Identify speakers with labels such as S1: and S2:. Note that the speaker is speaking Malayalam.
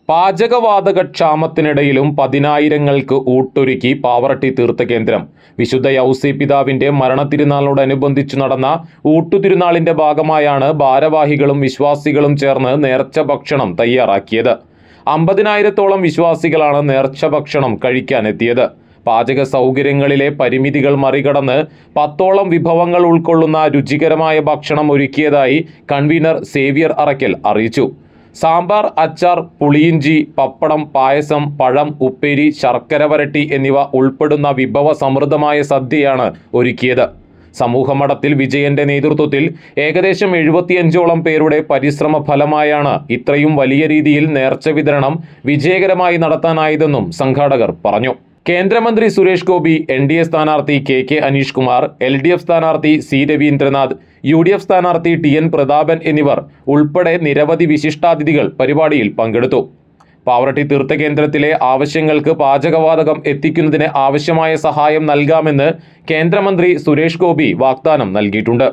S1: പാചകവാതക ക്ഷാമത്തിനിടയിലും പതിനായിരങ്ങൾക്ക് ഊട്ടൊരുക്കി പാവറട്ടി തീർത്ഥകേന്ദ്രം. വിശുദ്ധ യൗസേ പിതാവിന്റെ മരണത്തിരുനാളിനോടനുബന്ധിച്ചു നടന്ന ഊട്ടുതിരുനാളിന്റെ ഭാഗമായാണ് ഭാരവാഹികളും വിശ്വാസികളും ചേർന്ന് നേർച്ച ഭക്ഷണം തയ്യാറാക്കിയത്. 50,000-ഓളം വിശ്വാസികളാണ് നേർച്ച ഭക്ഷണം കഴിക്കാനെത്തിയത്. പാചക സൗകര്യങ്ങളിലെ പരിമിതികൾ മറികടന്ന് 10ഓളം വിഭവങ്ങൾ ഉൾക്കൊള്ളുന്ന രുചികരമായ ഭക്ഷണം ഒരുക്കിയതായി കൺവീനർ സേവ്യർ അറക്കൽ അറിയിച്ചു. സാമ്പാർ, അച്ചാർ, പുളിയിഞ്ചി, പപ്പടം, പായസം, പഴം, ഉപ്പേരി, ശർക്കര വരട്ടി എന്നിവ ഉൾപ്പെടുന്ന വിഭവ സമൃദ്ധമായ സദ്യയാണ് ഒരുക്കിയത്. സമൂഹമഠത്തിൽ വിജയന്റെ നേതൃത്വത്തിൽ ഏകദേശം 75ഓളം പേരുടെ പരിശ്രമ ഫലമായാണ് ഇത്രയും വലിയ രീതിയിൽ നേർച്ച വിതരണം വിജയകരമായി നടത്താനായതെന്നും സംഘാടകർ പറഞ്ഞു. കേന്ദ്രമന്ത്രി സുരേഷ് ഗോപി, NDA സ്ഥാനാർത്ഥി KK അനീഷ് കുമാർ, LDF സ്ഥാനാർത്ഥി C രവീന്ദ്രനാഥ്, UDF സ്ഥാനാർത്ഥി TN പ്രതാപൻ എന്നിവർ ഉൾപ്പെടെ നിരവധി വിശിഷ്ടാതിഥികൾ പരിപാടിയിൽ പങ്കെടുത്തു. പാവറട്ടി തീർത്ഥകേന്ദ്രത്തിലെ ആവശ്യങ്ങൾക്ക് പാചകവാതകം എത്തിക്കുന്നതിന് ആവശ്യമായ സഹായം നൽകാമെന്ന് കേന്ദ്രമന്ത്രി സുരേഷ് ഗോപി വാഗ്ദാനം നൽകിയിട്ടുണ്ട്.